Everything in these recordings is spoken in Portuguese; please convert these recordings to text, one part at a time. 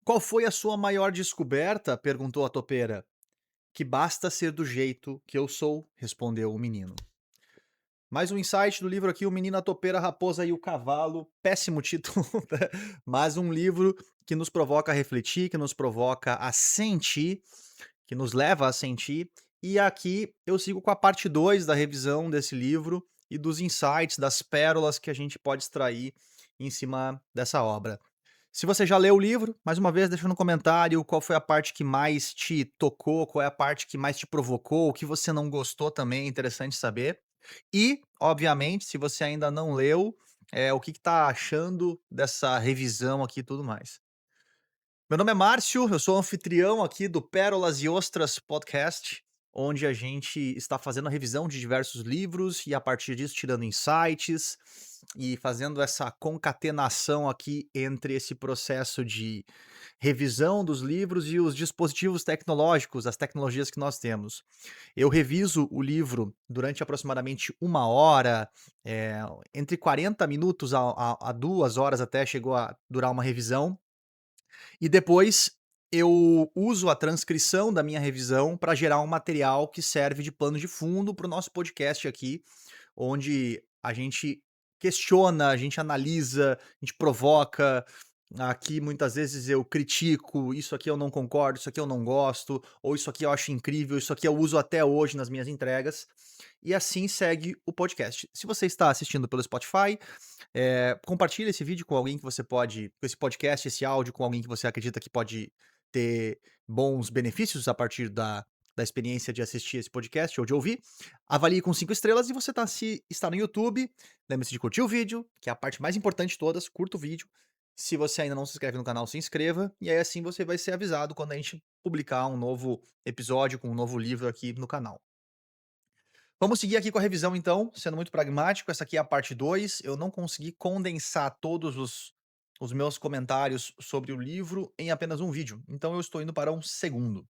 "Qual foi a sua maior descoberta?", perguntou a topeira. "Que basta ser do jeito que eu sou", respondeu o menino. Mais um insight do livro aqui, O Menino, a Topeira, a Raposa e o Cavalo. Péssimo título, né, mas um livro que nos provoca a refletir, que nos provoca a sentir, que nos leva a sentir. E aqui eu sigo com a parte 2 da revisão desse livro e dos insights, das pérolas que a gente pode extrair em cima dessa obra. Se você já leu o livro, mais uma vez deixa no comentário qual foi a parte que mais te tocou, qual é a parte que mais te provocou, o que você não gostou também, é interessante saber. E, obviamente, se você ainda não leu, o que que tá achando dessa revisão aqui e tudo mais. Meu nome é Márcio, eu sou anfitrião aqui do Pérolas e Ostras Podcast, onde a gente está fazendo a revisão de diversos livros e a partir disso tirando insights e fazendo essa concatenação aqui entre esse processo de revisão dos livros e os dispositivos tecnológicos, as tecnologias que nós temos. Eu reviso o livro durante aproximadamente 1 hora, entre 40 minutos a 2 horas até chegou a durar uma revisão. E depois eu uso a transcrição da minha revisão para gerar um material que serve de pano de fundo para o nosso podcast aqui, onde a gente questiona, a gente analisa, a gente provoca. Aqui muitas vezes eu critico, isso aqui eu não concordo, isso aqui eu não gosto, ou isso aqui eu acho incrível, isso aqui eu uso até hoje nas minhas entregas. E assim segue o podcast. Se você está assistindo pelo Spotify, compartilha esse vídeo com alguém que você pode esse podcast, esse áudio com alguém que você acredita que pode ter bons benefícios a partir da experiência de assistir esse podcast ou de ouvir. Avalie com 5 estrelas e você se está no YouTube, lembre-se de curtir o vídeo, que é a parte mais importante de todas, curta o vídeo. Se você ainda não se inscreve no canal, se inscreva, e aí assim você vai ser avisado quando a gente publicar um novo episódio com um novo livro aqui no canal. Vamos seguir aqui com a revisão então, sendo muito pragmático, essa aqui é a parte 2. Eu não consegui condensar todos os meus comentários sobre o livro em apenas um vídeo, então eu estou indo para um segundo.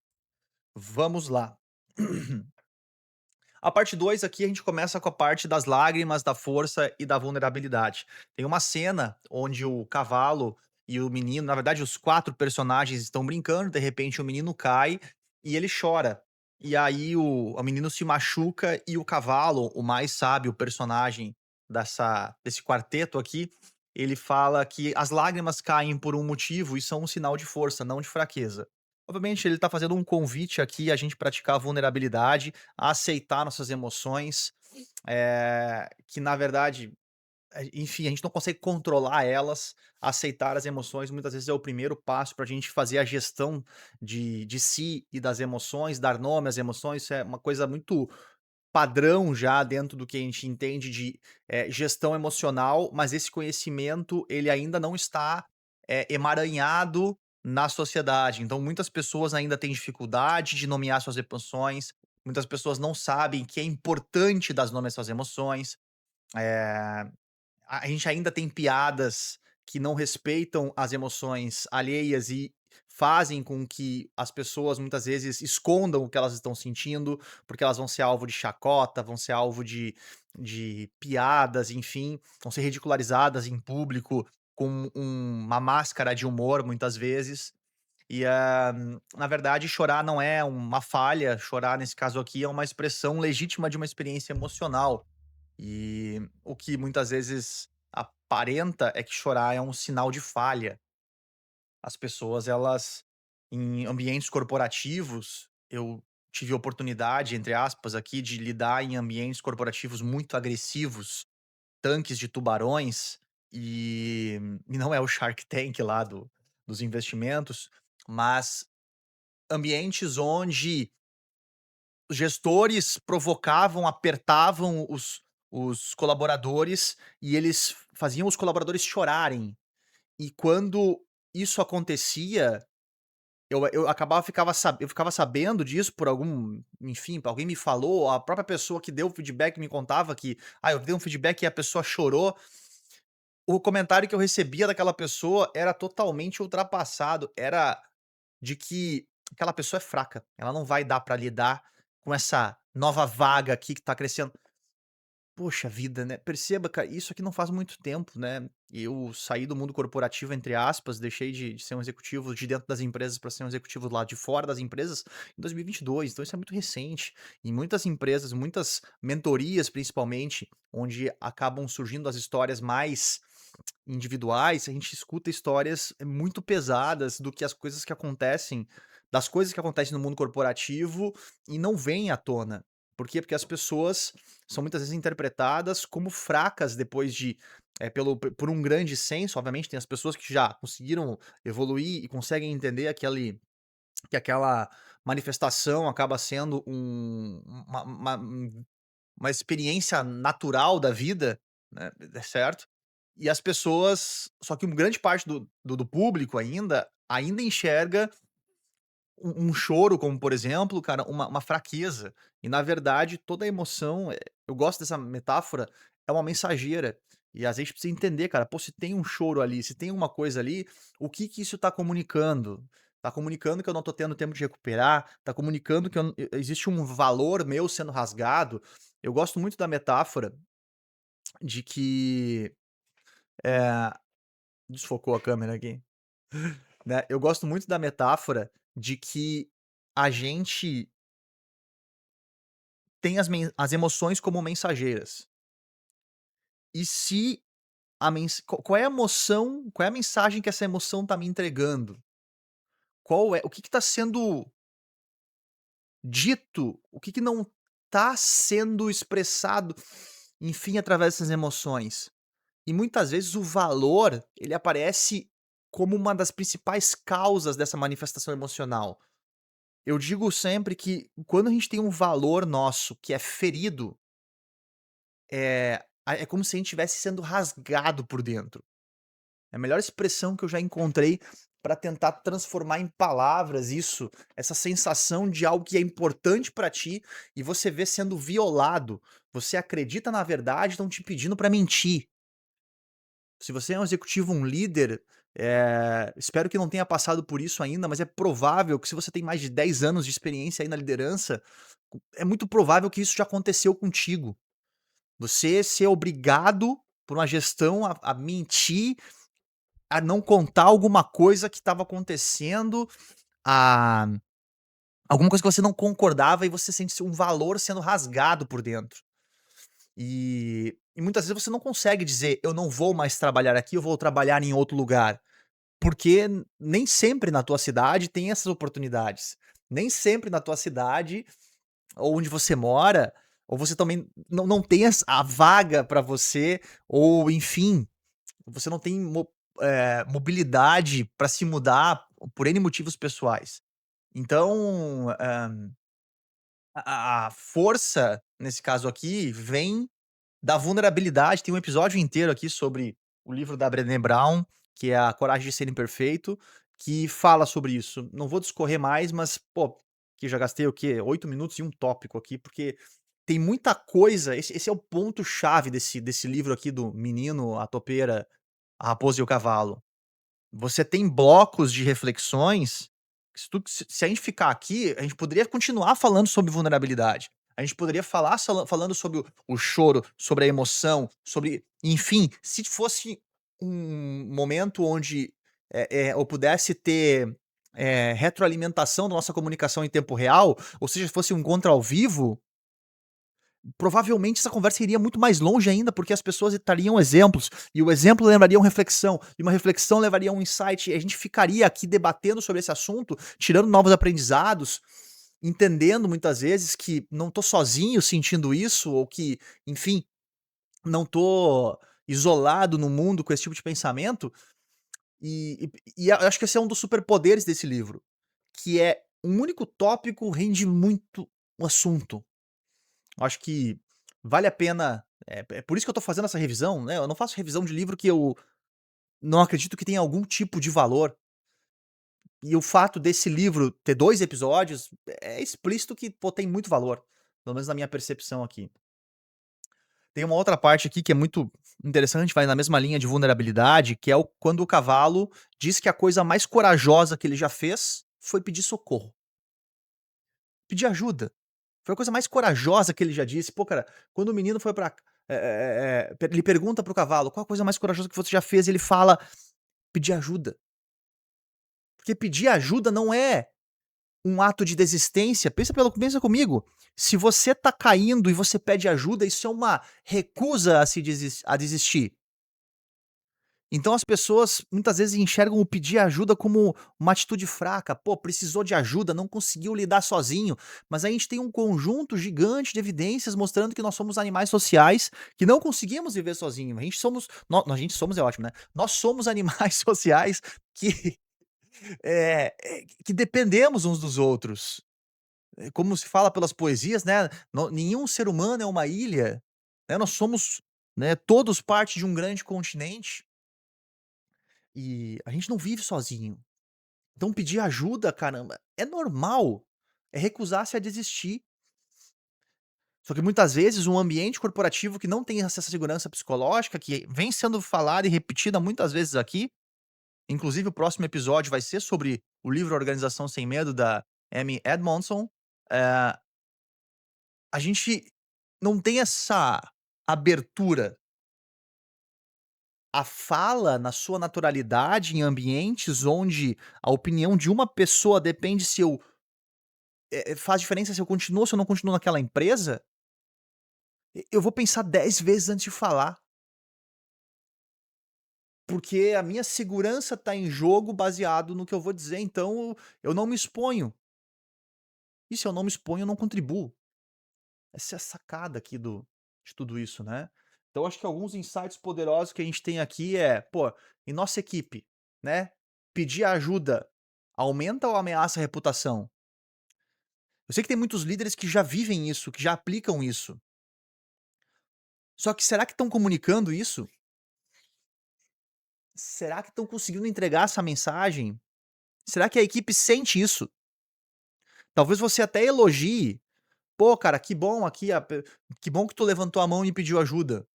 Vamos lá. A parte 2 aqui a gente começa com a parte das lágrimas, da força e da vulnerabilidade. Tem uma cena onde o cavalo e o menino, na verdade os 4 personagens estão brincando, de repente o menino cai e ele chora. E aí o menino se machuca e o cavalo, o mais sábio personagem desse quarteto aqui, ele fala que as lágrimas caem por um motivo e são um sinal de força, não de fraqueza. Obviamente ele está fazendo um convite aqui a gente praticar a vulnerabilidade, a aceitar nossas emoções, que na verdade, enfim, a gente não consegue controlar elas, aceitar as emoções muitas vezes é o primeiro passo para a gente fazer a gestão de si e das emoções, dar nome às emoções, isso é uma coisa muito padrão já dentro do que a gente entende de, gestão emocional, mas esse conhecimento ele ainda não está, emaranhado na sociedade. Então muitas pessoas ainda têm dificuldade de nomear suas emoções, muitas pessoas não sabem que é importante dar nome às suas emoções. Eh a gente ainda tem piadas que não respeitam as emoções alheias e fazem com que as pessoas muitas vezes escondam o que elas estão sentindo, porque elas vão ser alvo de chacota, vão ser alvo de piadas, enfim, vão ser ridicularizadas em público com uma máscara de humor muitas vezes. E, na verdade, chorar não é uma falha, chorar nesse caso aqui é uma expressão legítima de uma experiência emocional. E o que muitas vezes aparenta é que chorar é um sinal de falha. As pessoas, elas em ambientes corporativos, eu tive oportunidade, entre aspas, aqui, de lidar em ambientes corporativos muito agressivos, tanques de tubarões, e não é o Shark Tank lá dos investimentos, mas ambientes onde os gestores provocavam, apertavam os colaboradores e eles faziam os colaboradores chorarem. E quando isso acontecia, eu acabava eu ficava sabendo disso por algum enfim, alguém me falou, a própria pessoa que deu o feedback me contava que: "Ah, eu dei um feedback e a pessoa chorou". O comentário que eu recebia daquela pessoa era totalmente ultrapassado, era de que aquela pessoa é fraca, ela não vai dar pra lidar com essa nova vaga aqui que tá crescendo. Poxa vida, né, perceba, cara, isso aqui não faz muito tempo, né, eu saí do mundo corporativo, entre aspas, deixei de ser um executivo de dentro das empresas para ser um executivo lá de fora das empresas em 2022, então isso é muito recente. Em muitas empresas, muitas mentorias principalmente, onde acabam surgindo as histórias mais individuais, a gente escuta histórias muito pesadas do que as coisas que acontecem das coisas que acontecem no mundo corporativo e não vêm à tona. Por quê? Porque as pessoas são muitas vezes interpretadas como fracas depois de, por um grande senso, obviamente tem as pessoas que já conseguiram evoluir e conseguem entender que aquela manifestação acaba sendo uma experiência natural da vida, né, certo? E as pessoas só que uma grande parte do público ainda enxerga um choro, como por exemplo, cara, uma fraqueza. E na verdade toda emoção, eu gosto dessa metáfora, é uma mensageira. E às vezes a gente precisa entender, cara, pô, se tem um choro ali, se tem uma coisa ali, o que que isso tá comunicando? Tá comunicando que eu não tô tendo tempo de recuperar, tá comunicando que eu não existe um valor meu sendo rasgado. Eu gosto muito da metáfora de que, eh desfocou a câmera aqui, né. Eu gosto muito da metáfora de que a gente tem as emoções como mensageiras. E se a qual é a emoção, qual é a mensagem que essa emoção tá me entregando? Qual é o que que tá sendo dito? O que que não tá sendo expressado, enfim, através dessas emoções? E muitas vezes o valor, ele aparece como uma das principais causas dessa manifestação emocional. Eu digo sempre que quando a gente tem um valor nosso que é ferido, é como se a gente estivesse sendo rasgado por dentro. É a melhor expressão que eu já encontrei para tentar transformar em palavras isso, essa sensação de algo que é importante para ti e você vê sendo violado. Você acredita na verdade, estão te pedindo para mentir. Se você é um executivo, um líder, espero que não tenha passado por isso ainda, mas é provável que se você tem mais de 10 anos de experiência aí na liderança, é muito provável que isso já aconteceu contigo. Você ser obrigado por uma gestão a mentir, a não contar alguma coisa que estava acontecendo, a alguma coisa que você não concordava e você sente um valor sendo rasgado por dentro. E muitas vezes você não consegue dizer: "Eu não vou mais trabalhar aqui, eu vou trabalhar em outro lugar". Porque nem sempre na tua cidade tem essas oportunidades. Nem sempre na tua cidade, ou onde você mora, ou você também não tem a vaga para você, ou enfim, você não tem mobilidade para se mudar por N motivos pessoais. Então, a força, nesse caso aqui, vem da vulnerabilidade. Tem um episódio inteiro aqui sobre o livro da Brené Brown, que é A Coragem de Ser Imperfeito, que fala sobre isso. Não vou discorrer mais, mas, pô, que já gastei o quê? 8 minutos em um tópico aqui, porque tem muita coisa. Esse é o ponto-chave desse livro aqui do Menino, a Topeira, a Raposa e o Cavalo. Você tem blocos de reflexões, que se a gente ficar aqui, a gente poderia continuar falando sobre vulnerabilidade. A gente poderia falar falando sobre o choro, sobre a emoção, sobre enfim, se fosse um momento onde, eu pudesse ter, retroalimentação da nossa comunicação em tempo real, ou seja, fosse um encontro ao vivo, provavelmente essa conversa iria muito mais longe ainda, porque as pessoas trariam exemplos, e o exemplo levaria uma reflexão, e uma reflexão levaria a um insight, e a gente ficaria aqui debatendo sobre esse assunto, tirando novos aprendizados, entendendo muitas vezes que não tô sozinho sentindo isso, ou que, enfim, não tô isolado no mundo com esse tipo de pensamento, e eu acho que esse é um dos superpoderes desse livro, que é um único tópico rende muito o assunto. Eu acho que vale a pena, é por isso que eu tô fazendo essa revisão, né, eu não faço revisão de livro que eu não acredito que tenha algum tipo de valor, e o fato desse livro ter 2 episódios é explícito que, pô, tem muito valor, pelo menos na minha percepção aqui. Tem uma outra parte aqui que é muito interessante, vai na mesma linha de vulnerabilidade, que é o quando o cavalo diz que a coisa mais corajosa que ele já fez foi pedir socorro, pedir ajuda. Foi a coisa mais corajosa que ele já disse. Pô, cara, quando o menino foi pra Ele pergunta para o cavalo: "Qual a coisa mais corajosa que você já fez?" E ele fala: "Pedir ajuda". Porque pedir ajuda não é um ato de desistência. Pensa comigo, se você tá caindo e você pede ajuda, isso é uma recusa a desistir. Então as pessoas muitas vezes enxergam o pedir ajuda como uma atitude fraca. Pô, precisou de ajuda, não conseguiu lidar sozinho. Mas a gente tem um conjunto gigante de evidências mostrando que nós somos animais sociais que não conseguimos viver sozinho. A gente somos é ótimo, né? Nós somos animais sociais que, que dependemos uns dos outros. Como se fala pelas poesias, né? Nenhum ser humano é uma ilha. Né? Nós somos, né, todos parte de um grande continente. E a gente não vive sozinho. Então pedir ajuda, caramba, é normal. É recusar-se a desistir. Só que muitas vezes um ambiente corporativo que não tem essa segurança psicológica, que vem sendo falada e repetida muitas vezes aqui, inclusive o próximo episódio vai ser sobre o livro Organização Sem Medo da Amy Edmondson, eh, a gente não tem essa abertura. A fala na sua naturalidade em ambientes onde a opinião de uma pessoa depende se eu faz diferença se eu continuo ou se eu não continuo naquela empresa, eu vou pensar 10 vezes antes de falar, porque a minha segurança está em jogo baseado no que eu vou dizer, então eu não me exponho. E se eu não me exponho, eu não contribuo. Essa é a sacada aqui de tudo isso, né. Então acho que alguns insights poderosos que a gente tem aqui é, pô, em nossa equipe, né, pedir ajuda aumenta ou ameaça a reputação? Eu sei que tem muitos líderes que já vivem isso, que já aplicam isso. Só que será que estão comunicando isso? Será que estão conseguindo entregar essa mensagem? Será que a equipe sente isso? Talvez você até elogie: "Pô, cara, que bom aqui a pe que bom que tu levantou a mão e pediu ajuda",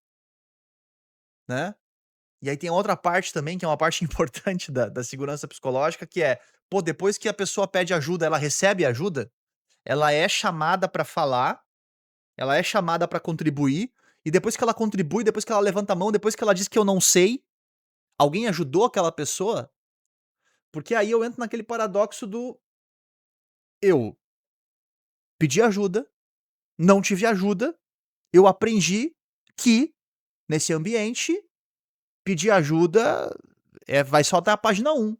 né. E aí tem outra parte também, que é uma parte importante da segurança psicológica, que é, pô, depois que a pessoa pede ajuda, ela recebe ajuda, ela é chamada pra falar, ela é chamada pra contribuir, e depois que ela contribui, depois que ela levanta a mão, depois que ela diz que eu não sei, alguém ajudou aquela pessoa, porque aí eu entro naquele paradoxo do eu pedi ajuda, não tive ajuda, eu aprendi que, nesse ambiente, pedir ajuda, vai só até a página 1.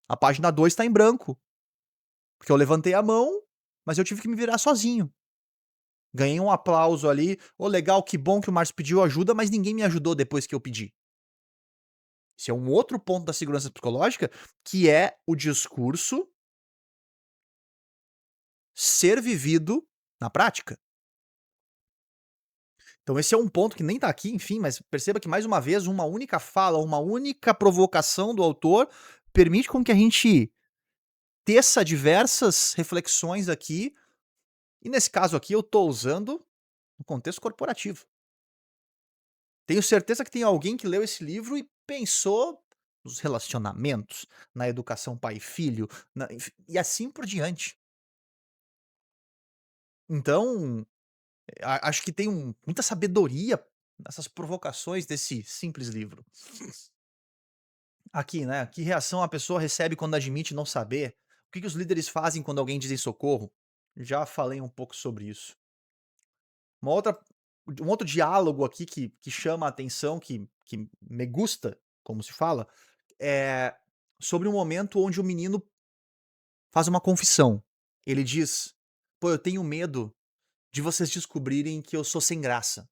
A página 2 tá em branco, porque eu levantei a mão, mas eu tive que me virar sozinho. Ganhei um aplauso ali, "Ô, legal, que bom que o Márcio pediu ajuda, mas ninguém me ajudou depois que eu pedi". Esse é um outro ponto da segurança psicológica, que é o discurso ser vivido na prática. Então esse é um ponto que nem tá aqui, enfim, mas perceba que mais uma vez uma única fala, uma única provocação do autor permite com que a gente teça diversas reflexões aqui, e nesse caso aqui eu tô usando no contexto corporativo. Tenho certeza que tem alguém que leu esse livro e pensou nos relacionamentos, na educação pai e filho, e assim por diante. Então, acho que tem muita sabedoria nessas provocações desse simples livro. Aqui, né, que reação a pessoa recebe quando admite não saber? O que que os líderes fazem quando alguém diz socorro? Já falei um pouco sobre isso. Uma outra um outro diálogo aqui que chama a atenção, que me gusta, como se fala, é sobre um momento onde o menino faz uma confissão. Ele diz: "Pô, eu tenho medo de vocês descobrirem que eu sou sem graça".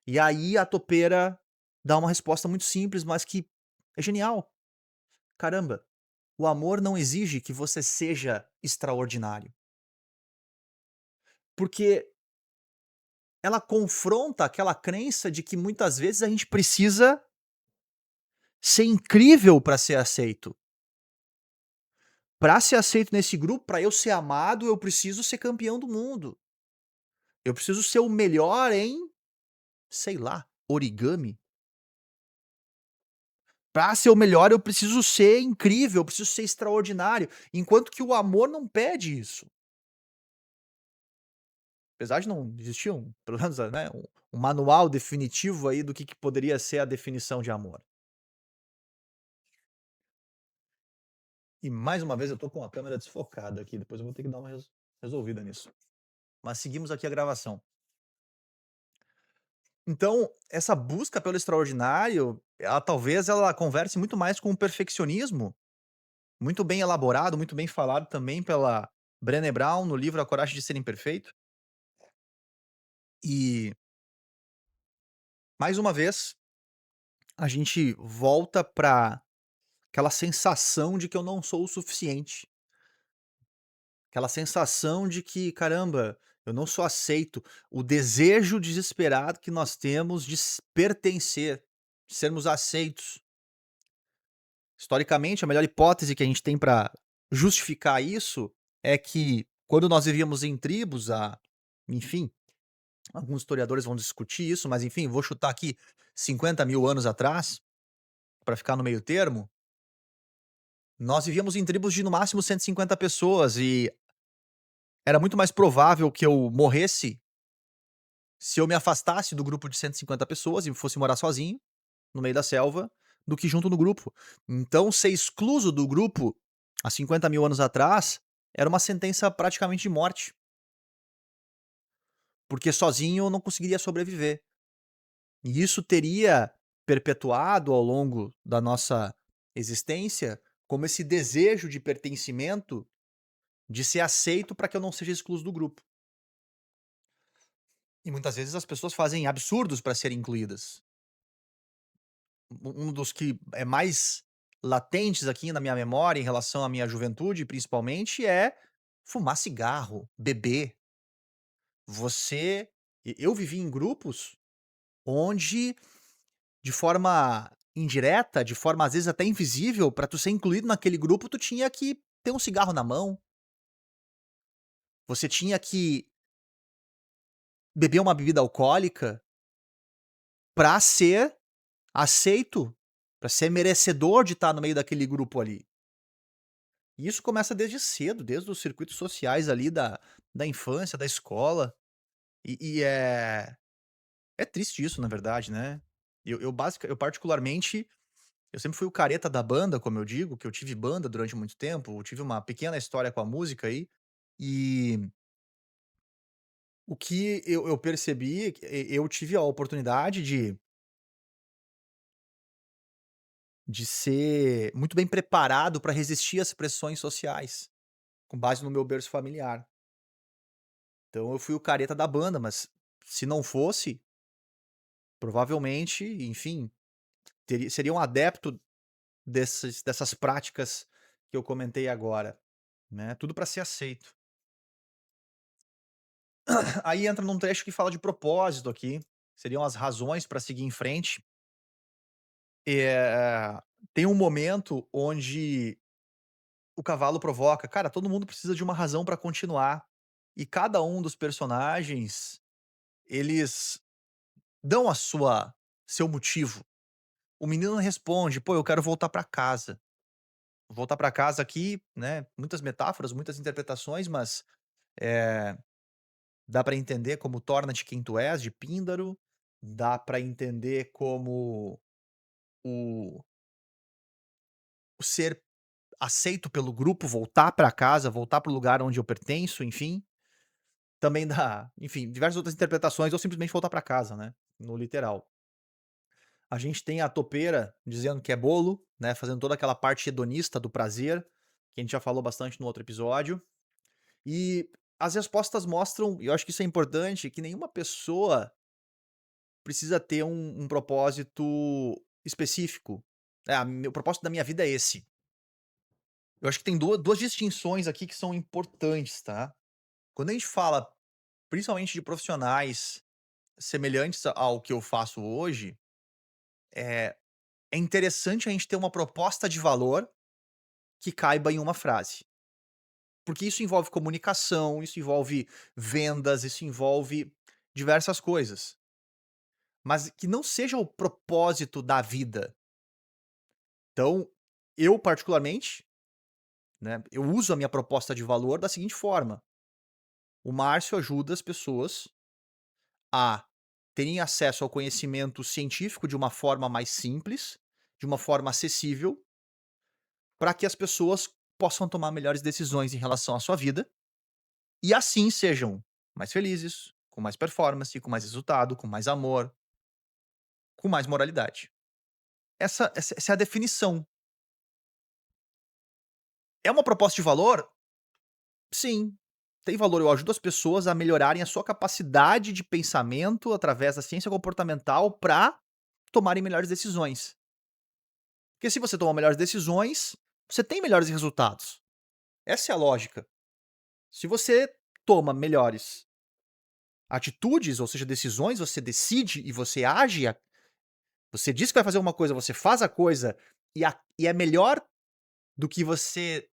E aí a topeira dá uma resposta muito simples, mas que é genial. "Caramba, o amor não exige que você seja extraordinário". Porque ela confronta aquela crença de que muitas vezes a gente precisa ser incrível para ser aceito. Para ser aceito nesse grupo, para eu ser amado, eu preciso ser campeão do mundo. Eu preciso ser o melhor em, sei lá, origami. Para ser o melhor, eu preciso ser incrível, eu preciso ser extraordinário, enquanto que o amor não pede isso. Apesar de não existir pelo menos, né, um manual definitivo aí do que poderia ser a definição de amor. E mais uma vez eu tô com a câmera desfocada aqui, depois eu vou ter que dar uma resolvida nisso. Mas seguimos aqui a gravação. Então, essa busca pelo extraordinário, ela talvez ela converse muito mais com o perfeccionismo, muito bem elaborado, muito bem falado também pela Brené Brown no livro A Coragem de Ser Imperfeito. E, mais uma vez, a gente volta para aquela sensação de que eu não sou o suficiente. Aquela sensação de que: "Caramba, eu não sou aceito". O desejo desesperado que nós temos de pertencer, de sermos aceitos. Historicamente, a melhor hipótese que a gente tem para justificar isso é que quando nós vivíamos em tribos, enfim, alguns historiadores vão discutir isso, mas enfim, vou chutar aqui 50.000 anos atrás, para ficar no meio termo, nós vivíamos em tribos de no máximo 150 pessoas e era muito mais provável que eu morresse se eu me afastasse do grupo de 150 pessoas e fosse morar sozinho, no meio da selva, do que junto no grupo. Então, ser excluso do grupo, há 50.000 anos atrás, era uma sentença praticamente de morte, porque sozinho eu não conseguiria sobreviver. E isso teria perpetuado ao longo da nossa existência como esse desejo de pertencimento, de ser aceito para que eu não seja excluso do grupo. E muitas vezes as pessoas fazem absurdos para serem incluídas. Um dos que é mais latentes aqui na minha memória, em relação à minha juventude, principalmente, é fumar cigarro, beber. Você eu vivi em grupos onde, de forma indireta, de forma às vezes até invisível, para tu ser incluído naquele grupo, tu tinha que ter um cigarro na mão, você tinha que beber uma bebida alcoólica para ser aceito, para ser merecedor de estar no meio daquele grupo ali. E isso começa desde cedo, desde os circuitos sociais ali da infância, da escola, é triste isso na verdade, né. Eu particularmente, eu sempre fui o careta da banda, como eu digo, que eu tive banda durante muito tempo, eu tive uma pequena história com a música aí, e o que eu percebi, eu tive a oportunidade de ser muito bem preparado para resistir às pressões sociais, com base no meu berço familiar. Então eu fui o careta da banda, mas se não fosse, provavelmente, enfim, seria um adepto dessas práticas que eu comentei agora, né, tudo para ser aceito. Aí entra num trecho que fala de propósito aqui, seriam as razões para seguir em frente. Eh, tem um momento onde o cavalo provoca: "Cara, todo mundo precisa de uma razão para continuar", e cada um dos personagens, eles dão a sua seu motivo. O menino responde: "Pô, eu quero voltar para casa". Voltar para casa aqui, né, muitas metáforas, muitas interpretações, mas, eh, dá para entender como "Torna-te quem tu és", de Píndaro, dá para entender como o o ser aceito pelo grupo, voltar para casa, voltar para o lugar onde eu pertenço, enfim. Também dá, enfim, diversas outras interpretações ou simplesmente voltar para casa, né, no literal. A gente tem a topeira dizendo que é bolo, né, fazendo toda aquela parte hedonista do prazer, que a gente já falou bastante no outro episódio. E as respostas mostram, e eu acho que isso é importante, que nenhuma pessoa precisa ter um propósito específico. O propósito da minha vida é esse. Eu acho que tem duas distinções aqui que são importantes, tá? Quando a gente fala, principalmente de profissionais semelhantes ao que eu faço hoje, é, é interessante a gente ter uma proposta de valor que caiba em uma frase. Porque isso envolve comunicação, isso envolve vendas, isso envolve diversas coisas. Mas que não seja o propósito da vida. Então, eu particularmente, né, eu uso a minha proposta de valor da seguinte forma: o Márcio ajuda as pessoas a terem acesso ao conhecimento científico de uma forma mais simples, de uma forma acessível, para que as pessoas possam tomar melhores decisões em relação à sua vida e assim sejam mais felizes, com mais performance, com mais resultado, com mais amor, com mais moralidade. Essa é a definição. É uma proposta de valor? Sim, tem valor. Eu ajudo as pessoas a melhorarem a sua capacidade de pensamento através da ciência comportamental para tomarem melhores decisões. Porque se você toma melhores decisões, você tem melhores resultados. Essa é a lógica. Se você toma melhores atitudes, ou seja, decisões, você decide e você age, você diz que vai fazer uma coisa, você faz a coisa e é melhor do que você,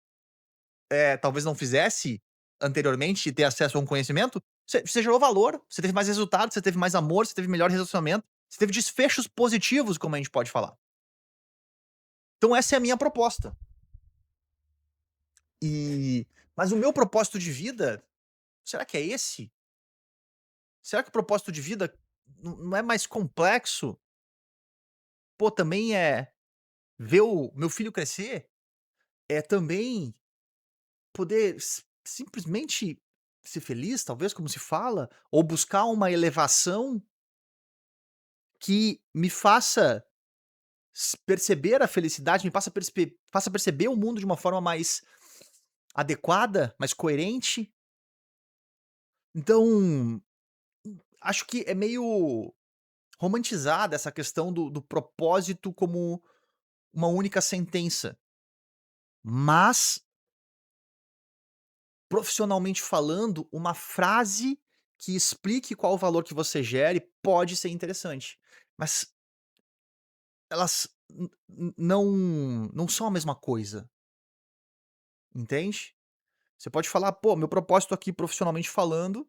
talvez não fizesse anteriormente e ter acesso a um conhecimento, você gerou valor, você teve mais resultado, você teve mais amor, você teve melhor relacionamento, você teve desfechos positivos, como a gente pode falar. Então essa é a minha proposta. Mas o meu propósito de vida, será que é esse? Será que o propósito de vida não é mais complexo? Pô, também é ver o meu filho crescer? É também poder simplesmente ser feliz, talvez, como se fala, ou buscar uma elevação que me faça perceber a felicidade, me faça perceber o mundo de uma forma mais adequada, mais coerente. Então, acho que é meio romantizada essa questão do propósito como uma única sentença. Mas, profissionalmente falando, uma frase que explique qual o valor que você gere pode ser interessante. Mas elas não são a mesma coisa, entende? Você pode falar: "Pô, meu propósito aqui profissionalmente falando,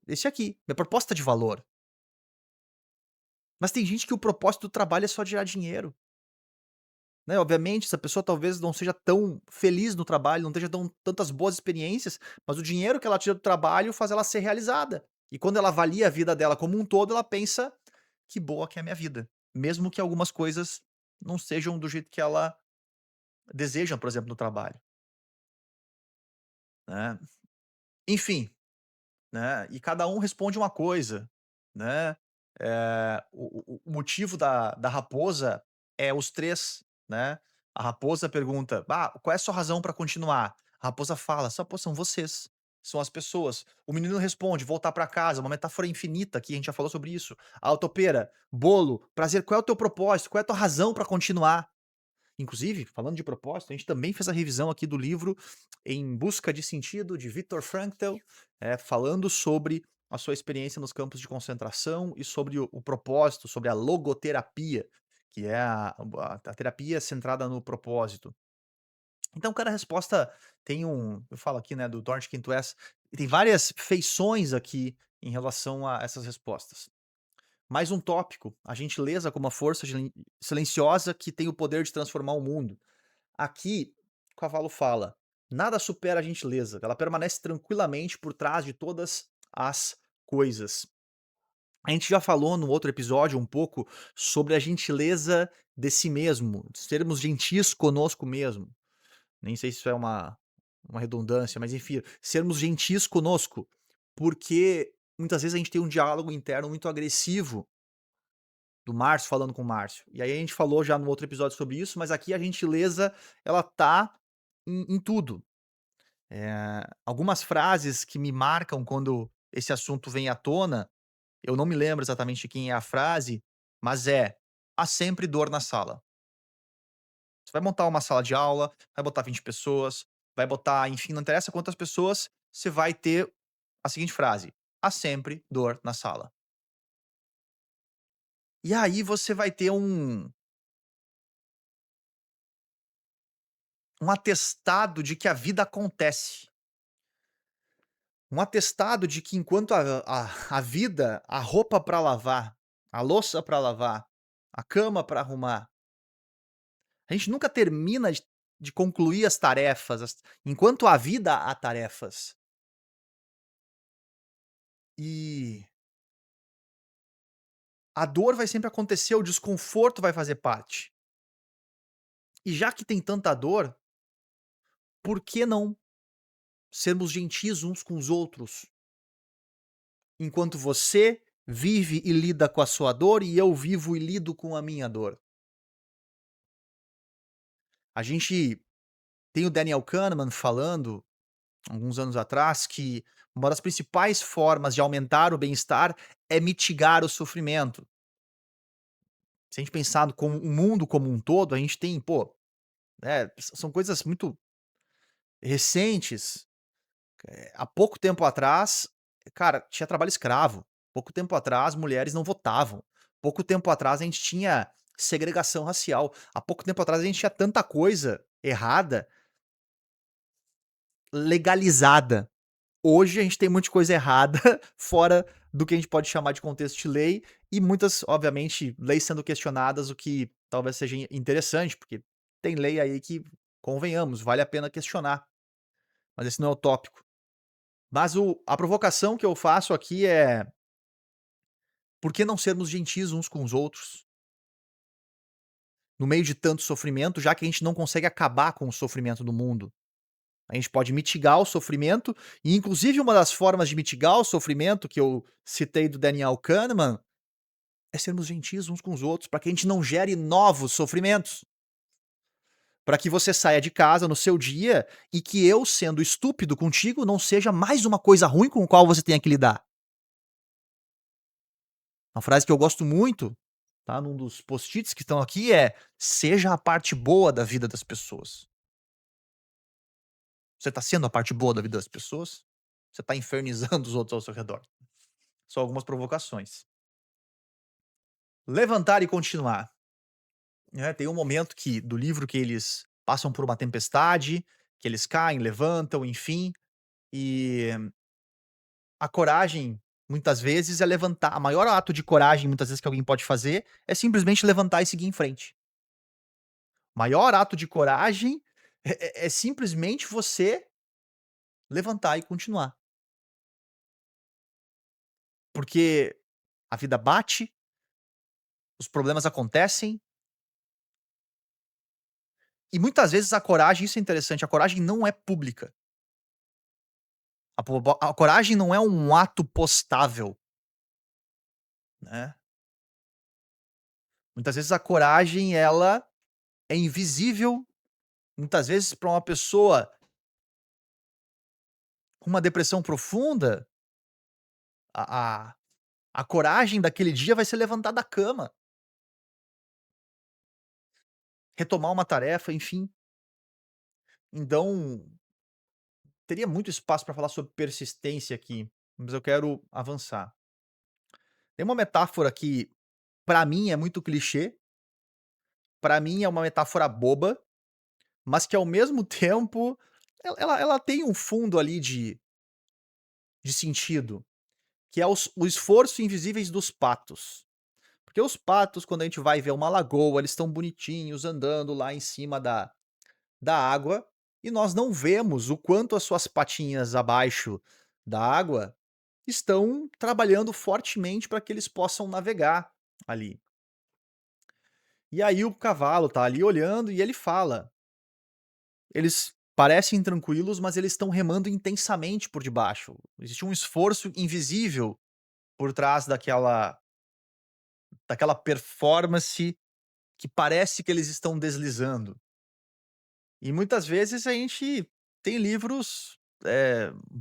esse aqui, minha proposta de valor". Mas tem gente que o propósito do trabalho é só gerar dinheiro, né. Obviamente, essa pessoa talvez não seja tão feliz no trabalho, não esteja tão tantas boas experiências, mas o dinheiro que ela tira do trabalho faz ela ser realizada. E quando ela avalia a vida dela como um todo, ela pensa: "Que boa que é a minha vida", mesmo que algumas coisas não sejam do jeito que ela deseja, por exemplo, no trabalho, né. Enfim, né, e cada um responde uma coisa, né. O motivo da raposa é os 3, né. A raposa pergunta: "Ah, qual é a sua razão para continuar?" A raposa fala: "Só, pô, são vocês, são as pessoas". O menino responde: "Voltar para casa", uma metáfora infinita aqui, a gente já falou sobre isso. A topeira: "Bolo, prazer, qual é o teu propósito? Qual é a tua razão para continuar?" Inclusive, falando de propósito, a gente também fez a revisão aqui do livro Em Busca de Sentido, de Viktor Frankl, falando sobre a sua experiência nos campos de concentração e sobre o propósito, sobre a logoterapia, que é a terapia centrada no propósito. Então, cada resposta tem eu falo aqui, né, do Dort Quinto S, e tem várias feições aqui em relação a essas respostas. Mais um tópico, a gentileza como uma força silenciosa que tem o poder de transformar o mundo. Aqui, o cavalo fala: "Nada supera a gentileza, ela permanece tranquilamente por trás de todas as coisas". A gente já falou no outro episódio um pouco sobre a gentileza de si mesmo, de sermos gentis conosco mesmo. Nem sei se isso é uma redundância, mas enfim, sermos gentis conosco, porque muitas vezes a gente tem um diálogo interno muito agressivo, do Márcio falando com o Márcio. E aí a gente falou já no outro episódio sobre isso, mas aqui a gentileza ela tá em tudo. Algumas frases que me marcam quando esse assunto vem à tona, eu não me lembro exatamente de quem é a frase, mas "há sempre dor na sala". Você vai montar uma sala de aula, vai botar 20 pessoas, vai botar, enfim, não interessa quantas pessoas, você vai ter a seguinte frase: "Há sempre dor na sala". E aí você vai ter um atestado de que a vida acontece. Um atestado de que enquanto a vida, a roupa para lavar, a louça para lavar, a cama para arrumar, a gente nunca termina de concluir as tarefas, enquanto há vida há tarefas. E A dor vai sempre acontecer, o desconforto vai fazer parte. E já que tem tanta dor, por que não sermos gentis uns com os outros? Enquanto você vive e lida com a sua dor e eu vivo e lido com a minha dor. A gente tem o Daniel Kahneman falando, alguns anos atrás, que uma das principais formas de aumentar o bem-estar é mitigar o sofrimento. Se a gente pensar no como o mundo como um todo, a gente tem, pô, são coisas muito recentes. Há pouco tempo atrás, cara, tinha trabalho escravo. Pouco tempo atrás, mulheres não votavam. Pouco tempo atrás, a gente tinha segregação racial. Há pouco tempo atrás, a gente tinha tanta coisa errada legalizada. Hoje, a gente tem muita coisa errada fora do que a gente pode chamar de contexto de lei e muitas, obviamente, leis sendo questionadas, o que talvez seja interessante, porque tem lei aí que, convenhamos, vale a pena questionar, mas esse não é o tópico. Mas a provocação que eu faço aqui é: por que não sermos gentis uns com os outros, no meio de tanto sofrimento, já que a gente não consegue acabar com o sofrimento do mundo? A gente pode mitigar o sofrimento, e inclusive uma das formas de mitigar o sofrimento que eu citei do Daniel Kahneman, é sermos gentis uns com os outros, para que a gente não gere novos sofrimentos. Para que você saia de casa no seu dia e que eu, sendo estúpido contigo, não seja mais uma coisa ruim com o qual você tenha que lidar. Uma frase que eu gosto muito, tá, num dos post-its que estão aqui é: "Seja a parte boa da vida das pessoas". Você tá sendo a parte boa da vida das pessoas? Você tá infernizando os outros ao seu redor? São algumas provocações. Levantar e continuar, né, tem um momento que do livro que eles passam por uma tempestade, que eles caem, levantam, enfim, e a coragem, muitas vezes, é levantar. A maior ato de coragem, muitas vezes, que alguém pode fazer, é simplesmente levantar e seguir em frente. O maior ato de coragem é simplesmente você levantar e continuar. Porque a vida bate, os problemas acontecem, e muitas vezes a coragem, isso é interessante, a coragem não é pública. A coragem não é um ato postável, né. Muitas vezes a coragem, ela é invisível, muitas vezes para uma pessoa com uma depressão profunda, a a a coragem daquele dia vai ser levantar da cama, retomar uma tarefa, enfim. Então, teria muito espaço para falar sobre persistência aqui, mas eu quero avançar. Tem uma metáfora que, para mim, é muito clichê, para mim é uma metáfora boba, mas que ao mesmo tempo ela tem um fundo ali de sentido, que é o esforço invisíveis dos patos. Porque os patos, quando a gente vai ver uma lagoa, eles estão bonitinhos andando lá em cima da água, e nós não vemos o quanto as suas patinhas abaixo da água estão trabalhando fortemente para que eles possam navegar ali. E aí o cavalo tá ali olhando e ele fala: "Eles parecem tranquilos, mas eles estão remando intensamente por debaixo. Existe um esforço invisível por trás daquela performance que parece que eles estão deslizando". E muitas vezes a gente tem livros,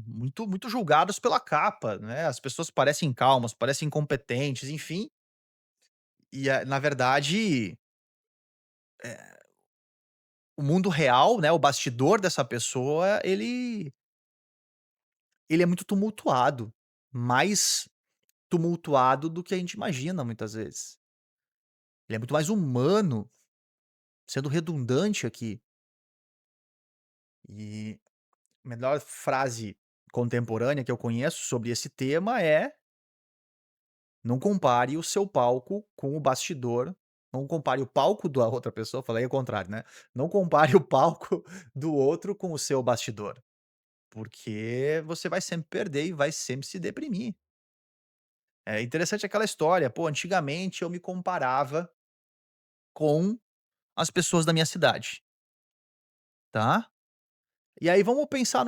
muito julgados pela capa, né, as pessoas parecem calmas, parecem competentes, enfim, e na verdade, o mundo real, né, o bastidor dessa pessoa, ele é muito tumultuado, mais tumultuado do que a gente imagina muitas vezes. Ele é muito mais humano, sendo redundante aqui. E a melhor frase contemporânea que eu conheço sobre esse tema é: "Não compare o seu palco com o bastidor, não compare o palco da outra pessoa", falei ao contrário, né, "não compare o palco do outro com o seu bastidor, porque você vai sempre perder e vai sempre se deprimir". É interessante aquela história, pô, antigamente eu me comparava com as pessoas da minha cidade, tá. E aí vamos pensar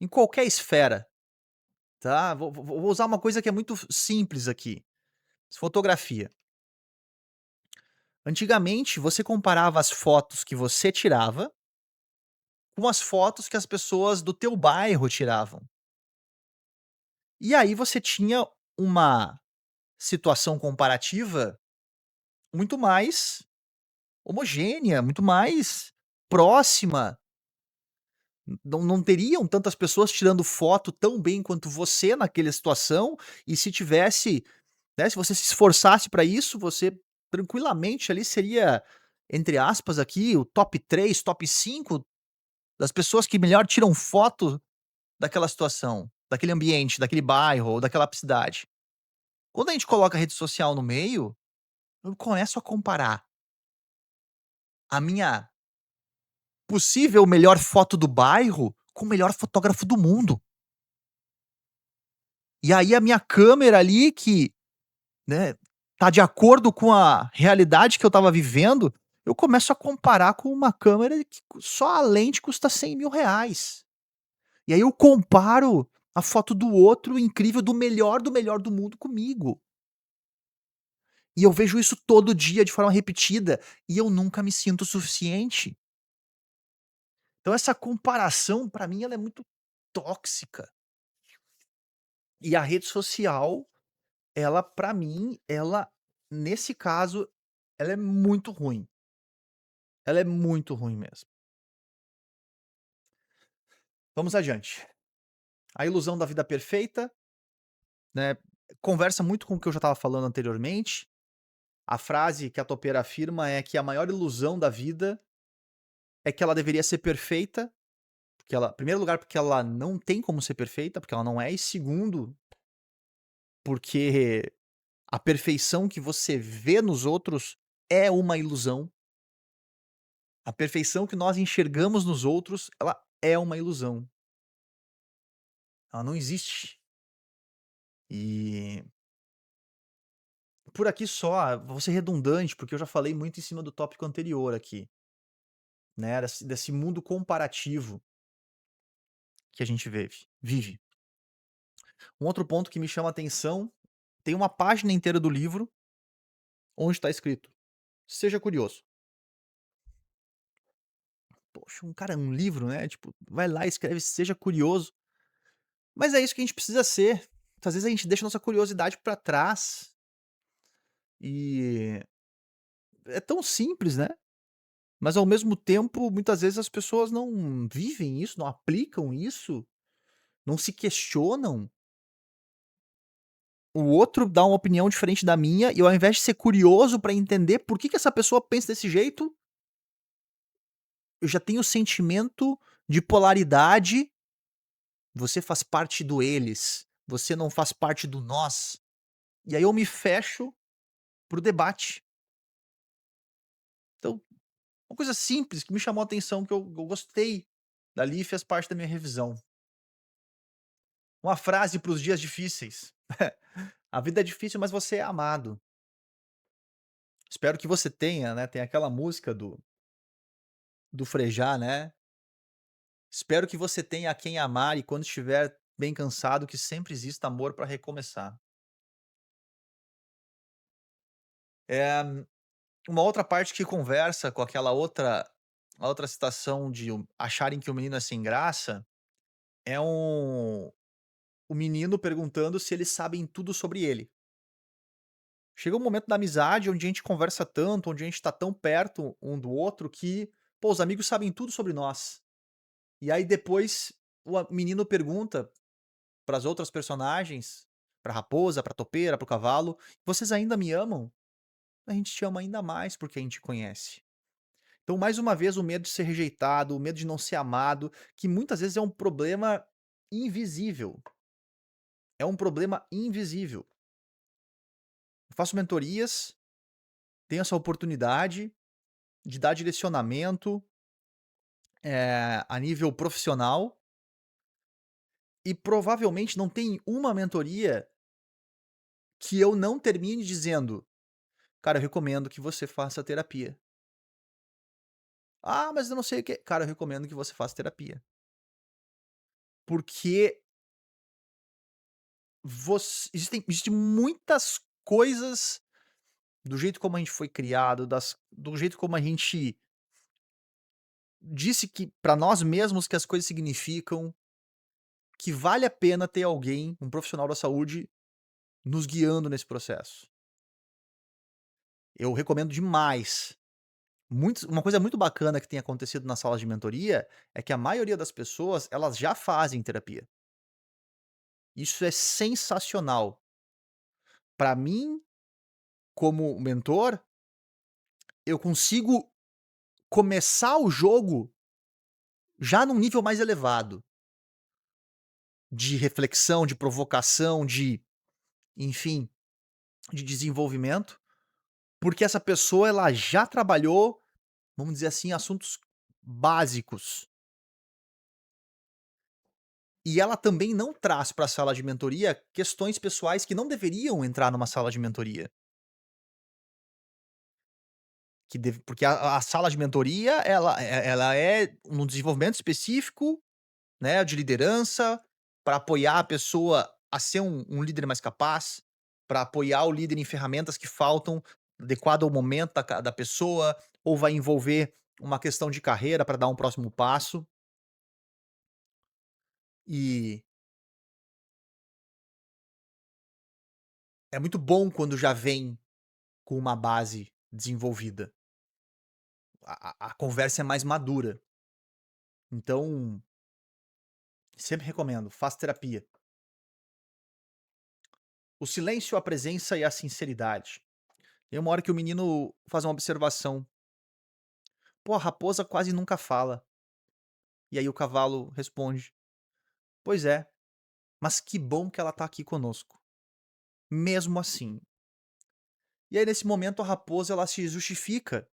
em qualquer esfera, tá. Vou usar uma coisa que é muito simples aqui, fotografia. Antigamente você comparava as fotos que você tirava com as fotos que as pessoas do teu bairro tiravam. E aí você tinha uma situação comparativa muito mais homogênea, muito mais próxima. Não teriam tantas pessoas tirando foto tão bem quanto você naquela situação, e se tivesse, né, se você se esforçasse para isso, você tranquilamente ali seria, entre aspas aqui, o top 3, top 5 das pessoas que melhor tiram foto daquela situação, daquele ambiente, daquele bairro ou daquela cidade. Quando a gente coloca a rede social no meio, eu começo a comparar a minha possível melhor foto do bairro com o melhor fotógrafo do mundo. E aí a minha câmera ali que, né, tá de acordo com a realidade que eu estava vivendo, eu começo a comparar com uma câmera que só a lente custa R$ 100.000. E aí eu comparo a foto do outro incrível, do melhor do mundo comigo. E eu vejo isso todo dia de forma repetida, e eu nunca me sinto suficiente. Então essa comparação pra mim ela é muito tóxica. E a rede social, ela pra mim, ela nesse caso, ela é muito ruim. Ela é muito ruim mesmo. Vamos adiante. A ilusão da vida perfeita, né, conversa muito com o que eu já estava falando anteriormente. A frase que a topeira afirma é que a maior ilusão da vida é que ela deveria ser perfeita, porque ela, em primeiro lugar, porque ela não tem como ser perfeita, porque ela não é, e segundo, porque a perfeição que você vê nos outros é uma ilusão. A perfeição que nós enxergamos nos outros, ela é uma ilusão. Ela não existe. E por aqui só, vou ser redundante, porque eu já falei muito em cima do tópico anterior aqui, né, desse mundo comparativo que a gente vive. Um outro ponto que me chama a atenção, tem uma página inteira do livro onde está escrito: "Seja curioso". Poxa, um livro, né, tipo, vai lá e escreve: "Seja curioso". Mas é isso que a gente precisa ser. Às vezes a gente deixa nossa curiosidade pra trás, e é tão simples, né, mas ao mesmo tempo, muitas vezes as pessoas não vivem isso, não aplicam isso, não se questionam. O outro dá uma opinião diferente da minha e, ao invés de ser curioso pra entender por que essa pessoa pensa desse jeito, eu já tenho o sentimento de polaridade. Você faz parte do eles, você não faz parte do nós. E aí eu me fecho para o debate. Então, uma coisa simples que me chamou a atenção, que eu gostei dali e fez parte da minha revisão. Uma frase para os dias difíceis: "A vida é difícil, mas você é amado". Espero que você tenha, né, tem aquela música do Frejá, né: "Espero que você tenha a quem amar e quando estiver bem cansado, que sempre exista amor para recomeçar". Eh, uma outra parte que conversa com aquela outra a outra citação de acharem que o menino é sem graça, é o menino perguntando se eles sabem tudo sobre ele. Chega um momento da amizade onde a gente conversa tanto, onde a gente tá tão perto um do outro que, pô, os amigos sabem tudo sobre nós. E aí depois menino pergunta para as outras personagens, pra raposa, pra topeira, para o cavalo: "Vocês ainda me amam?". "A gente te ama ainda mais porque a gente conhece". Então, mais uma vez, o medo de ser rejeitado, o medo de não ser amado, que muitas vezes é um problema invisível. É um problema invisível. Eu faço mentorias, tenho essa oportunidade de dar direcionamento, a nível profissional, e provavelmente não tem uma mentoria que eu não termine dizendo: "Cara, eu recomendo que você faça terapia". "Ah, mas eu não sei o quê". "Cara, eu recomendo que você faça terapia". Porque existem muitas coisas do jeito como a gente foi criado, do jeito como a gente disse que pra nós mesmos que as coisas significam, que vale a pena ter alguém, um profissional da saúde, nos guiando nesse processo. Eu recomendo demais. Uma coisa muito bacana que tem acontecido nas salas de mentoria, é que a maioria das pessoas, elas já fazem terapia. Isso é sensacional. Pra mim, como mentor, eu consigo começar o jogo já num nível mais elevado, de reflexão, de provocação, enfim, de desenvolvimento, porque essa pessoa ela já trabalhou, vamos dizer assim, assuntos básicos. E ela também não traz para a sala de mentoria questões pessoais que não deveriam entrar numa sala de mentoria. Porque a sala de mentoria ela é um desenvolvimento específico, né, de liderança, para apoiar a pessoa a ser um líder mais capaz, para apoiar o líder em ferramentas que faltam, adequado ao momento da pessoa, ou vai envolver uma questão de carreira para dar um próximo passo. E é muito bom quando já vem com uma base desenvolvida. A conversa é mais madura. Então, sempre recomendo, faça terapia. O silêncio, a presença e a sinceridade. Tem uma hora que o menino faz uma observação: "Pô, a raposa quase nunca fala". E aí o cavalo responde: "Pois é, mas que bom que ela tá aqui conosco, mesmo assim". E aí nesse momento a raposa ela se justifica,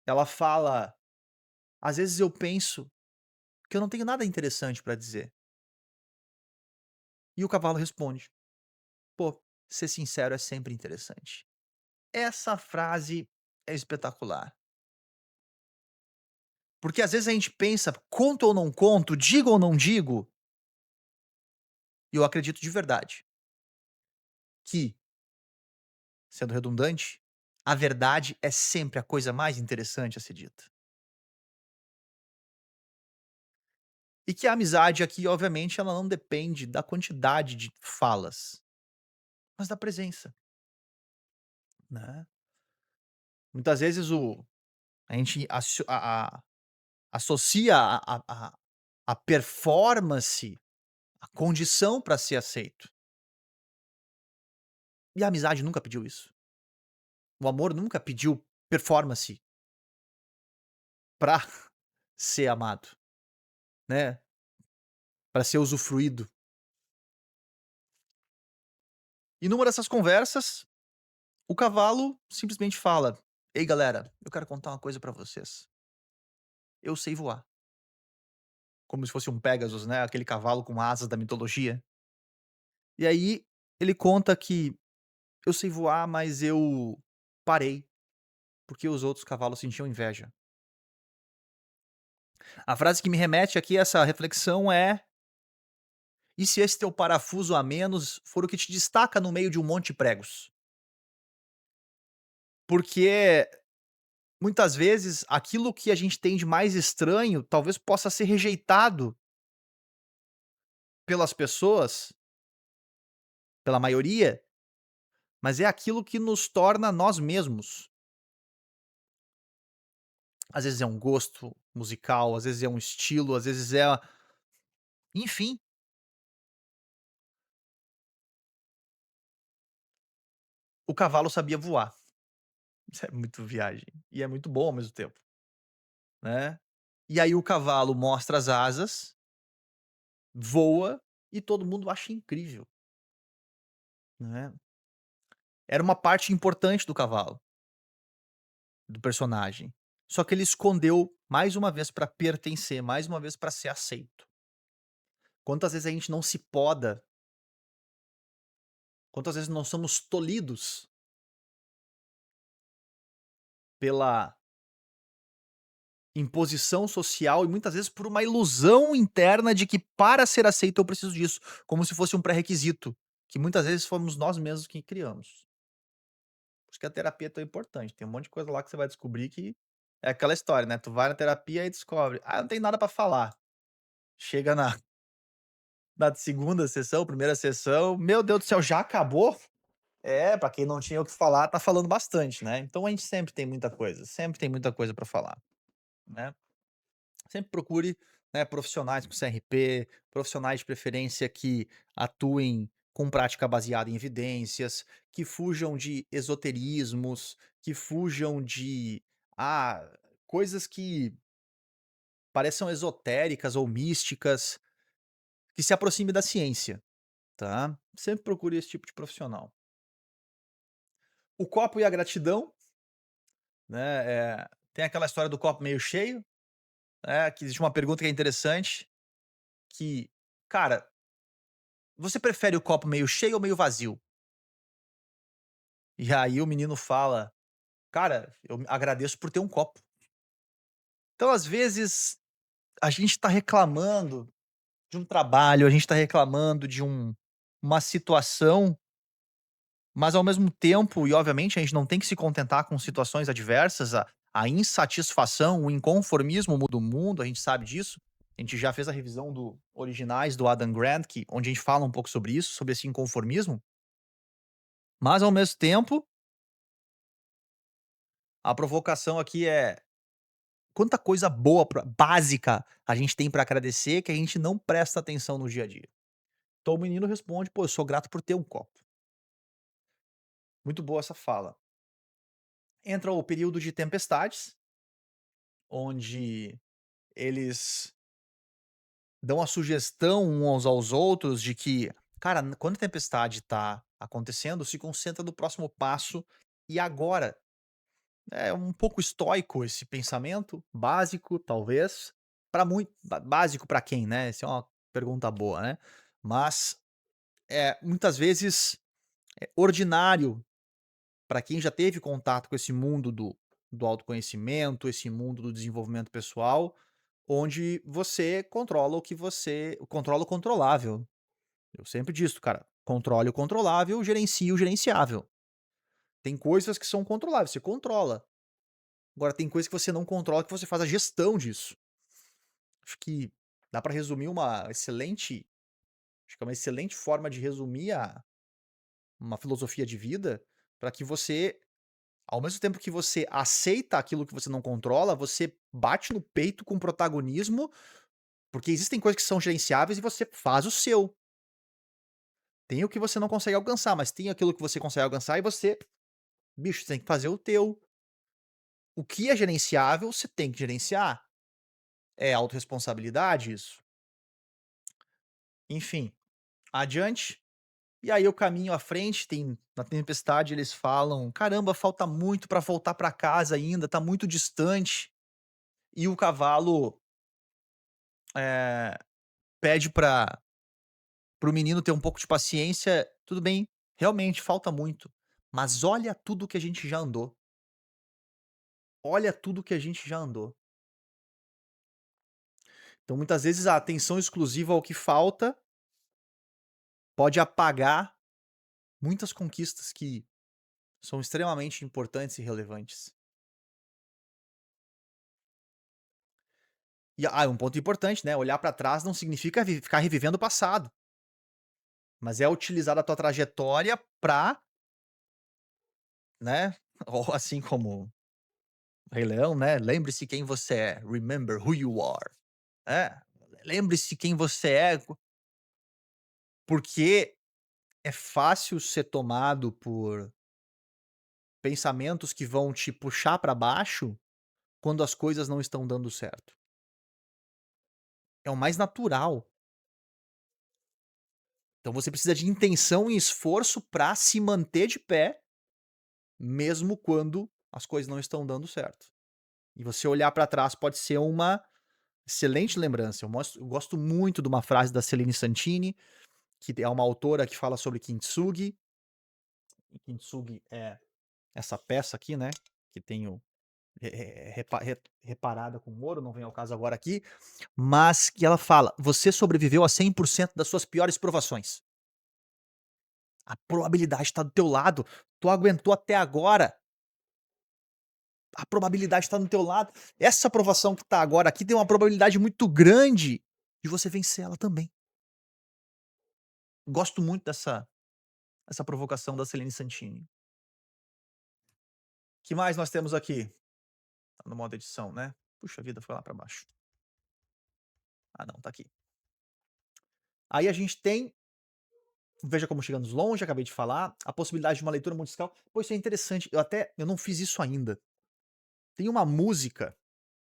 ela fala: "Às vezes eu penso que eu não tenho nada interessante pra dizer". E o cavalo responde: "Pô, ser sincero é sempre interessante". Essa frase é espetacular. Porque às vezes a gente pensa: "Conto ou não conto? Digo ou não digo?". E eu acredito de verdade que, sendo redundante, a verdade é sempre a coisa mais interessante a ser dita. E que a amizade aqui, obviamente, ela não depende da quantidade de falas, mas da presença, né. Muitas vezes a gente associa a performance, a condição para ser aceito. E a amizade nunca pediu isso. O amor nunca pediu performance pra ser amado, né, pra ser usufruído. E numa dessas conversas, o cavalo simplesmente fala: "Ei galera, eu quero contar uma coisa pra vocês. Eu sei voar". Como se fosse um Pégasus, né, aquele cavalo com asas da mitologia. E aí, ele conta que: "Eu sei voar, mas eu parei, porque os outros cavalos sentiam inveja". A frase que me remete aqui a essa reflexão é: "E se esse teu parafuso a menos for o que te destaca no meio de um monte de pregos?". Porque, muitas vezes, aquilo que a gente tem de mais estranho, talvez possa ser rejeitado pelas pessoas, pela maioria, mas é aquilo que nos torna nós mesmos. Às vezes é um gosto musical, às vezes é um estilo, às vezes é enfim, o cavalo sabia voar. Isso é muito viagem, e é muito bom ao mesmo tempo, né. E aí o cavalo mostra as asas, voa, e todo mundo acha incrível, né. Era uma parte importante do cavalo, do personagem. Só que ele escondeu mais uma vez pra pertencer, mais uma vez pra ser aceito. Quantas vezes a gente não se poda Quantas vezes nós somos tolhidos pela imposição social e muitas vezes por uma ilusão interna de que para ser aceito eu preciso disso, como se fosse um pré-requisito, que muitas vezes fomos nós mesmos que criamos. Por isso que a terapia é tão importante, tem um monte de coisa lá que você vai descobrir que é aquela história, né, tu vai na terapia e descobre: "Ah, não tem nada pra falar". Chega na segunda sessão, primeira sessão, meu Deus do céu, já acabou? É, pra quem não tinha o que falar, tá falando bastante, né. Então a gente sempre tem muita coisa pra falar, né. Sempre procure, né, profissionais com CRP, profissionais de preferência que atuem com prática baseada em evidências, que fujam de esoterismos, que fujam de, ah, coisas que pareçam esotéricas ou místicas, que se aproxime da ciência, tá. Sempre procure esse tipo de profissional. O copo e a gratidão, né, tem aquela história do copo meio cheio, que existe uma pergunta que é interessante, que, cara, você prefere o copo meio cheio ou meio vazio? E aí o menino fala: "Cara, eu agradeço por ter um copo". Então, às vezes, a gente tá reclamando de um trabalho, a gente tá reclamando de uma situação, mas ao mesmo tempo e obviamente a gente não tem que se contentar com situações adversas, a insatisfação, o inconformismo muda o mundo, a gente sabe disso. A gente já fez a revisão do Originais do Adam Grant, onde a gente fala um pouco sobre isso, sobre esse inconformismo, mas ao mesmo tempo, a provocação aqui é: quanta coisa boa básica a gente tem pra agradecer que a gente não presta atenção no dia a dia. Então o menino responde: "Pô, eu sou grato por ter um copo". Muito boa essa fala. Entra o período de tempestades, onde eles dão a sugestão uns aos outros de que, cara, quando a tempestade tá acontecendo, se concentra no próximo passo e agora. É um pouco estoico esse pensamento, básico talvez, para muito básico para quem, né, essa é uma pergunta boa, né. Mas, muitas vezes, é ordinário para quem já teve contato com esse mundo do autoconhecimento, esse mundo do desenvolvimento pessoal, onde você controla o controlável. Eu sempre disse: "Cara, controle o controlável, gerencie o gerenciável". Tem coisas que são controláveis, você controla. Agora tem coisa que você não controla, que você faz a gestão disso. Acho que dá para resumir uma excelente acho que é uma excelente forma de resumir uma filosofia de vida, para que você, ao mesmo tempo que você aceita aquilo que você não controla, você bate no peito com protagonismo, porque existem coisas que são gerenciáveis e você faz o seu. Tem o que você não consegue alcançar, mas tem aquilo que você consegue alcançar e você, bicho, você tem que fazer o teu. O que é gerenciável, você tem que gerenciar. É autorresponsabilidade isso? Enfim, adiante. E aí eu caminho à frente, tem na tempestade eles falam: "Caramba, falta muito pra voltar pra casa ainda, tá muito distante". E o cavalo, eh, pede para o menino ter um pouco de paciência. "Tudo bem, realmente falta muito, mas olha tudo que a gente já andou, olha tudo que a gente já andou". Então muitas vezes a atenção exclusiva ao que falta pode apagar muitas conquistas que são extremamente importantes e relevantes. E, um ponto importante, né, olhar pra trás não significa ficar revivendo o passado, mas é utilizar a tua trajetória pra, né, ou assim como o Rei Leão, né, "Lembre-se quem você é, remember who you are". É, lembre-se quem você é, porque é fácil ser tomado por pensamentos que vão te puxar pra baixo quando as coisas não estão dando certo. É o mais natural. Então você precisa de intenção e esforço pra se manter de pé, mesmo quando as coisas não estão dando certo. E você olhar pra trás pode ser uma excelente lembrança. Eu gosto muito de uma frase da Celine Santini, que é uma autora que fala sobre Kintsugi, Kintsugi é essa peça aqui, né, que tem o reparada com ouro, não vem ao caso agora aqui, mas que ela fala: "Você sobreviveu a 100% das suas piores provações. A probabilidade está do teu lado, tu aguentou até agora, a probabilidade está do teu lado. Essa provação que tá agora aqui tem uma probabilidade muito grande de você vencer ela também". Gosto muito dessa essa provocação da Celine Santini. Que mais nós temos aqui? Tá no modo edição, né. Puxa vida, foi lá pra baixo. Ah não, tá aqui. Aí a gente tem Veja como chegamos longe, acabei de falar, a possibilidade de uma leitura musical. Pô, isso é interessante, eu não fiz isso ainda. Tem uma música,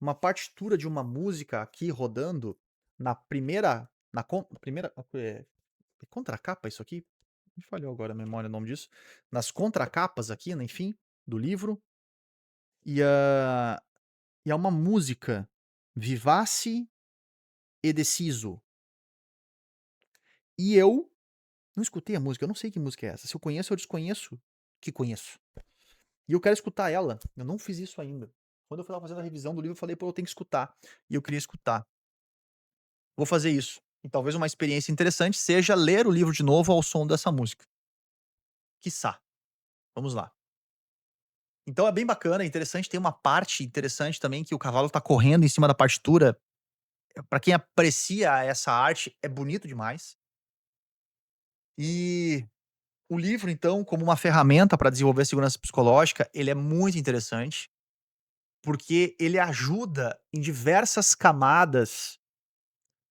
uma partitura de uma música aqui rodando na primeira, é contracapa isso aqui? Me falhou agora a memória o nome disso. Nas contracapas aqui, né, enfim, do livro, e, e é uma música, Vivace e Deciso. E eu não escutei a música, eu não sei que música é essa, se eu conheço ou desconheço que conheço. E eu quero escutar ela, eu não fiz isso ainda. Quando eu estava fazendo a revisão do livro, eu falei: "Pô, eu tenho que escutar", e eu queria escutar. Vou fazer isso. E talvez uma experiência interessante seja ler o livro de novo ao som dessa música. Quiçá. Vamos lá. Então é bem bacana, é interessante, tem uma parte interessante também que o cavalo tá correndo em cima da partitura. Pra quem aprecia essa arte, é bonito demais. E o livro, então, como uma ferramenta para desenvolver a segurança psicológica, ele é muito interessante, porque ele ajuda em diversas camadas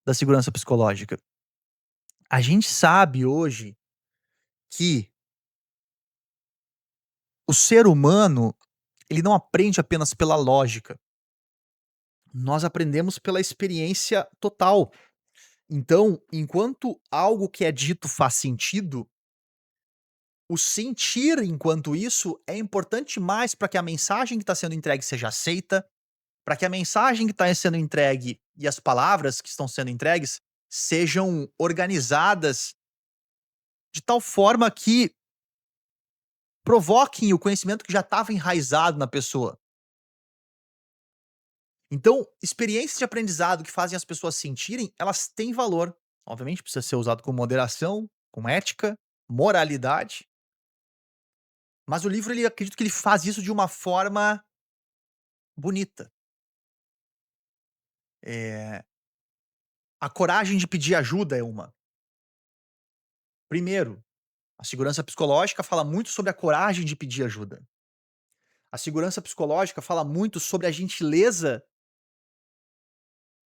da segurança psicológica. A gente sabe hoje que o ser humano, ele não aprende apenas pela lógica. Nós aprendemos pela experiência total. Então, enquanto algo que é dito faz sentido, o sentir enquanto isso é importante mais para que a mensagem que está sendo entregue seja aceita, para que a mensagem que está sendo entregue e as palavras que estão sendo entregues sejam organizadas de tal forma que provoquem o conhecimento que já estava enraizado na pessoa. Então, experiências de aprendizado que fazem as pessoas sentirem, elas têm valor. Obviamente, precisa ser usado com moderação, com ética, moralidade. Mas o livro, ele acredito que ele faz isso de uma forma bonita. Eh, a coragem de pedir ajuda é uma. Primeiro, a segurança psicológica fala muito sobre a coragem de pedir ajuda. A segurança psicológica fala muito sobre a gentileza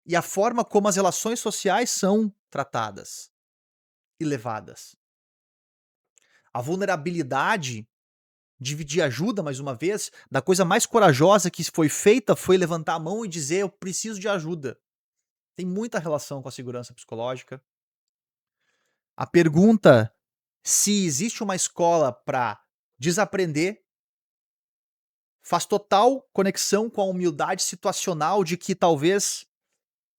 e a forma como as relações sociais são tratadas e levadas. A vulnerabilidade, dividir ajuda, mais uma vez, da coisa mais corajosa que foi feita foi levantar a mão e dizer: "Eu preciso de ajuda". Tem muita relação com a segurança psicológica. A pergunta se existe uma escola para desaprender faz total conexão com a humildade situacional de que talvez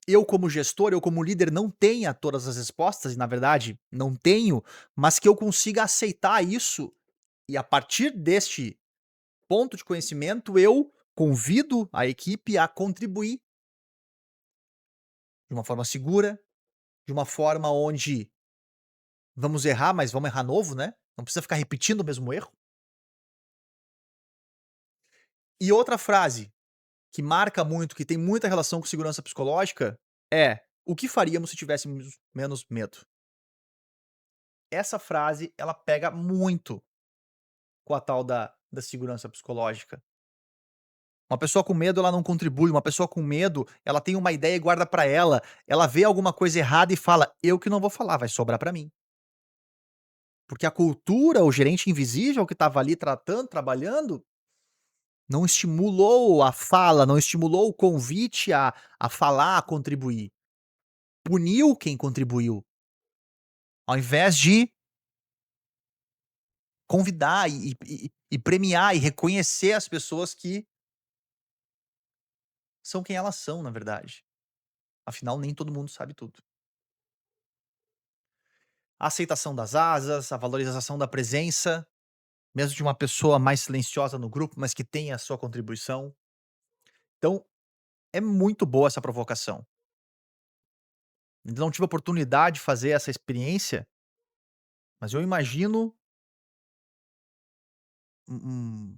eu como gestor, eu como líder não tenha todas as respostas e na verdade não tenho, mas que eu consiga aceitar isso e a partir deste ponto de conhecimento eu convido a equipe a contribuir de uma forma segura, de uma forma onde vamos errar, mas vamos errar novo, né, não precisa ficar repetindo o mesmo erro. E outra frase que marca muito, que tem muita relação com segurança psicológica é: "O que faríamos se tivéssemos menos medo?". Essa frase, ela pega muito com a tal da segurança psicológica. Uma pessoa com medo, ela não contribui, uma pessoa com medo, ela tem uma ideia e guarda pra ela vê alguma coisa errada e fala: "Eu que não vou falar, vai sobrar pra mim". Porque a cultura, o gerente invisível que estava ali tratando, trabalhando, não estimulou a fala, não estimulou o convite a falar, a contribuir. Puniu quem contribuiu, ao invés de convidar e premiar e reconhecer as pessoas que são quem elas são, na verdade. Afinal, nem todo mundo sabe tudo. A aceitação das asas, a valorização da presença. mesmo de uma pessoa mais silenciosa no grupo, mas que tem a sua contribuição. Então, é muito boa essa provocação. Não tive a oportunidade de fazer essa experiência, mas eu imagino um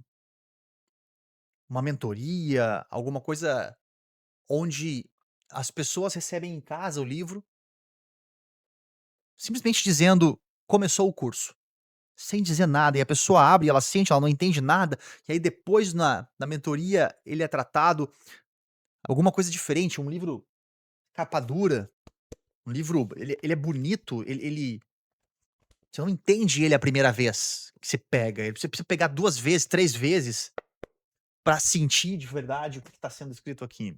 uma mentoria, alguma coisa onde as pessoas recebem em casa o livro, simplesmente dizendo: "Começou o curso", sem dizer nada, e a pessoa abre, ela sente, ela não entende nada, e aí depois na mentoria ele é tratado alguma coisa diferente, um livro capa dura, um livro ele é bonito, ele você não entende ele a primeira vez que você pega, você precisa pegar 2 vezes, 3 vezes pra sentir de verdade o que está sendo escrito aqui.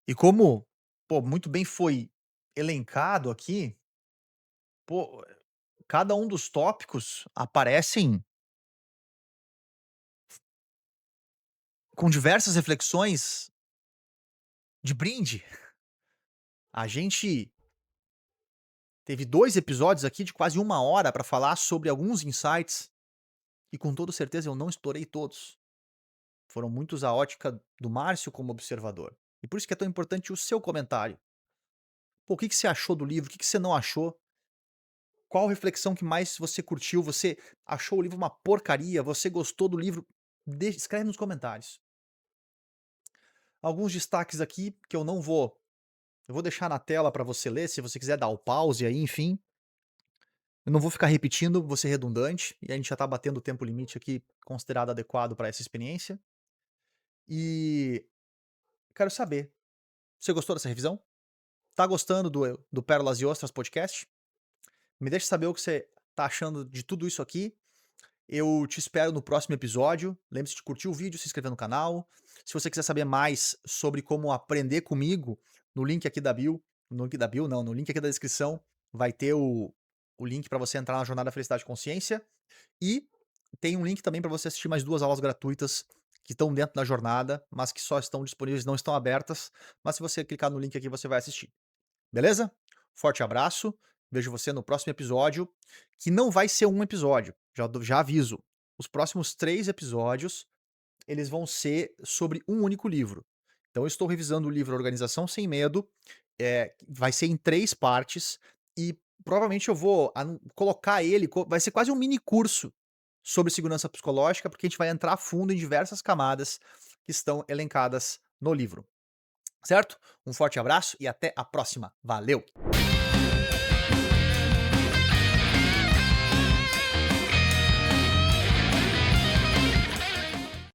E como, pô, muito bem foi elencado aqui, pô, cada um dos tópicos aparecem com diversas reflexões de brinde. A gente teve 2 episódios aqui de quase 1 hora para falar sobre alguns insights, e com toda certeza eu não explorei todos. Foram muitos a ótica do Márcio como observador. E por isso que é tão importante o seu comentário. Pô, o que que você achou do livro? O que que você não achou? Qual reflexão que mais você curtiu? Você achou o livro uma porcaria? Você gostou do livro? Escreve nos comentários. Alguns destaques aqui que eu vou deixar na tela para você ler, se você quiser dar o pause aí, enfim. Eu não vou ficar repetindo, vou ser redundante, e a gente já tá batendo o tempo limite aqui considerado adequado para essa experiência. E quero saber, você gostou dessa revisão? Tá gostando do Pérolas e Ostras podcast? Me deixa saber o que você tá achando de tudo isso aqui. Eu te espero no próximo episódio. Lembre-se de curtir o vídeo, se inscrever no canal. Se você quiser saber mais sobre como aprender comigo, no link aqui da bio, no link da bio não, no link aqui da descrição, vai ter o link para você entrar na Jornada Felicidade e Consciência. E tem um link também para você assistir mais 2 aulas gratuitas que estão dentro da jornada, mas que só estão disponíveis, não estão abertas. Mas se você clicar no link aqui, você vai assistir. Beleza? Forte abraço, vejo você no próximo episódio, que não vai ser um episódio, já aviso. Os próximos 3 episódios, eles vão ser sobre um único livro. Então eu estou revisando o livro Organização Sem Medo, vai ser em 3 partes, e provavelmente eu vou colocar ele vai ser quase um mini curso sobre segurança psicológica, porque a gente vai entrar a fundo em diversas camadas que estão elencadas no livro. Certo? Um forte abraço e até a próxima. Valeu!